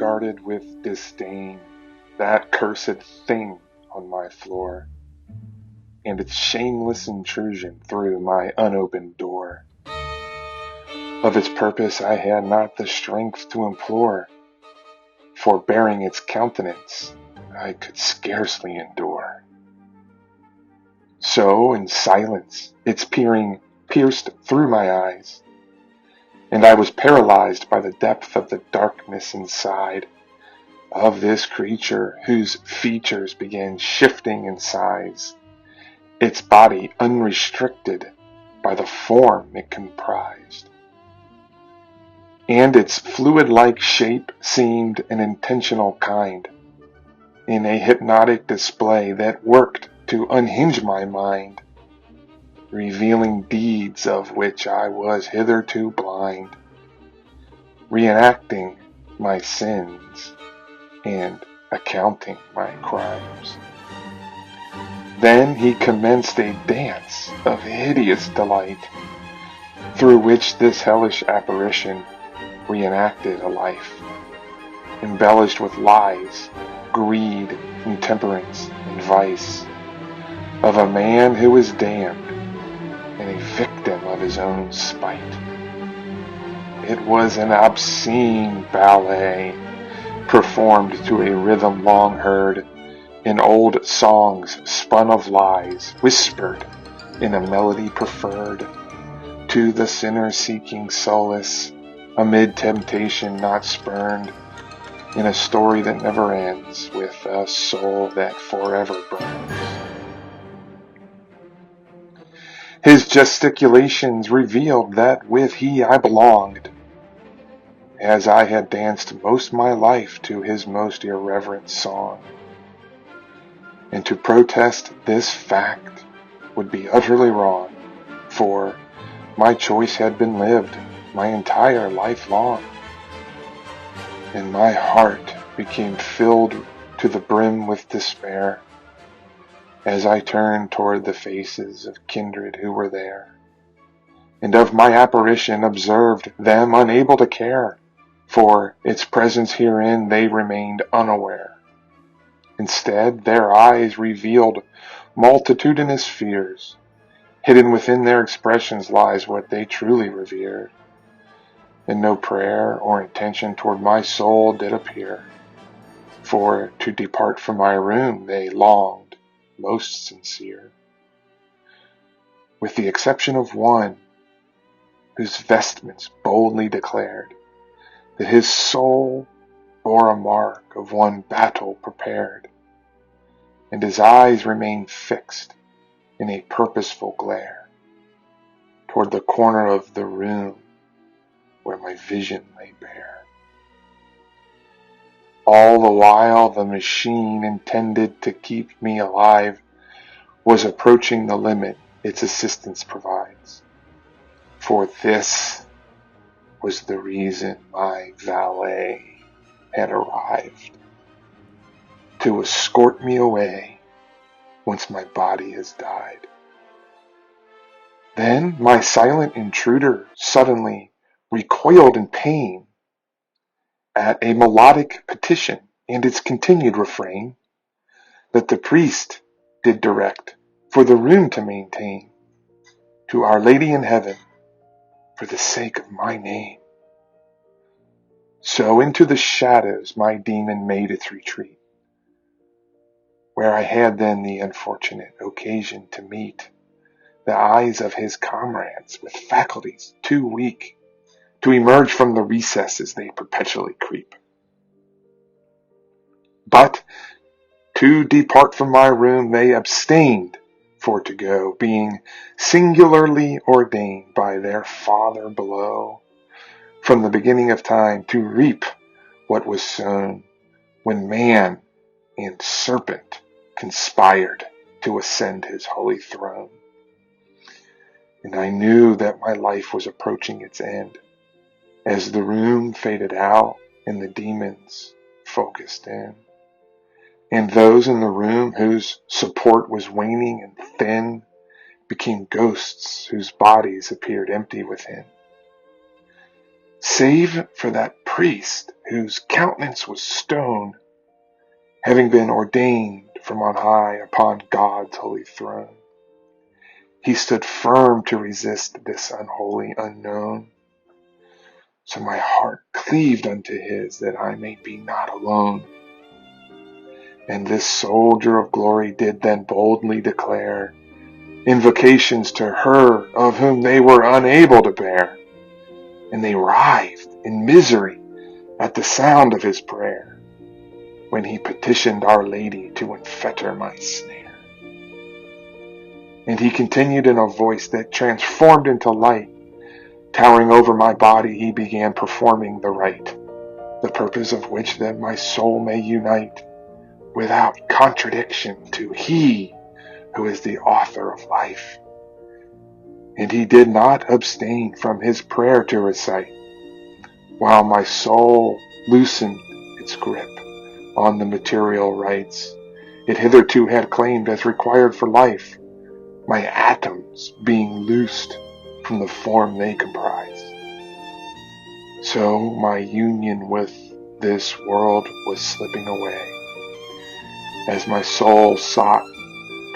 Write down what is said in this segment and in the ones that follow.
regarded with disdain that cursed thing on my floor, and its shameless intrusion through my unopened door. Of its purpose I had not the strength to implore, for bearing its countenance I could scarcely endure. So in silence its peering pierced through my eyes, and I was paralyzed by the depth of the darkness inside of this creature whose features began shifting in size, its body unrestricted by the form it comprised. And its fluid-like shape seemed an intentional kind, in a hypnotic display that worked to unhinge my mind, revealing deeds of which I was hitherto blind, reenacting my sins and accounting my crimes. Then he commenced a dance of hideous delight, through which this hellish apparition reenacted a life, embellished with lies, greed, intemperance, and vice, of a man who was damned and a victim of his own spite. It was an obscene ballet, performed to a rhythm long heard, in old songs spun of lies, whispered in a melody preferred to the sinner seeking solace amid temptation not spurned, in a story that never ends with a soul that forever burns. His gesticulations revealed that with he I belonged, as I had danced most my life to his most irreverent song. And to protest this fact would be utterly wrong, for my choice had been lived my entire life long, and my heart became filled to the brim with despair as I turned toward the faces of kindred who were there, and of my apparition observed them unable to care, for its presence herein they remained unaware. Instead, their eyes revealed multitudinous fears. Hidden within their expressions lies what they truly revered, and no prayer or intention toward my soul did appear, for to depart from my room they longed most sincere, with the exception of one whose vestments boldly declared that his soul bore a mark of one battle prepared, and his eyes remained fixed in a purposeful glare toward the corner of the room where my vision lay bare. All the while the machine intended to keep me alive was approaching the limit its assistance provides. For this was the reason my valet had arrived, to escort me away once my body has died. Then my silent intruder suddenly recoiled in pain at a melodic petition and its continued refrain, that the priest did direct for the room to maintain, to Our Lady in heaven, for the sake of my name. So into the shadows my demon made its retreat, where I had then the unfortunate occasion to meet the eyes of his comrades with faculties too weak to emerge from the recesses they perpetually creep. But to depart from my room they abstained for to go, being singularly ordained by their Father below, from the beginning of time to reap what was sown, when man and serpent conspired to ascend his holy throne. And I knew that my life was approaching its end, as the room faded out and the demons focused in, and those in the room whose support was waning and thin became ghosts whose bodies appeared empty within. save for that priest whose countenance was stone, having been ordained from on high upon God's holy throne. He stood firm to resist this unholy unknown. So my heart cleaved unto his, that I may be not alone. And this soldier of glory did then boldly declare invocations to her of whom they were unable to bear. And they writhed in misery at the sound of his prayer, when he petitioned Our Lady to unfetter my snare. And he continued in a voice that transformed into light. Towering over my body, he began performing the rite, the purpose of which that my soul may unite without contradiction to He who is the author of life. And he did not abstain from his prayer to recite, while my soul loosened its grip on the material rights it hitherto had claimed as required for life, my atoms being loosed from the form they comprise. So my union with this world was slipping away, as my soul sought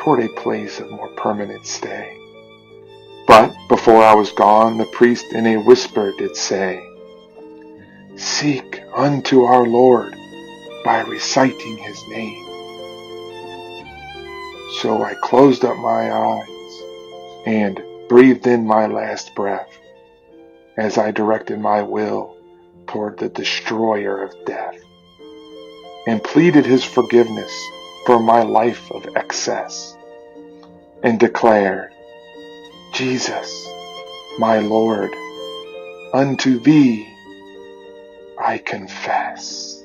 toward a place of more permanent stay. But before I was gone, the priest in a whisper did say, seek unto our Lord by reciting his name. So I closed up my eyes and breathed in my last breath, as I directed my will toward the destroyer of death, and pleaded his forgiveness for my life of excess, and declared, Jesus, my Lord, unto thee I confess.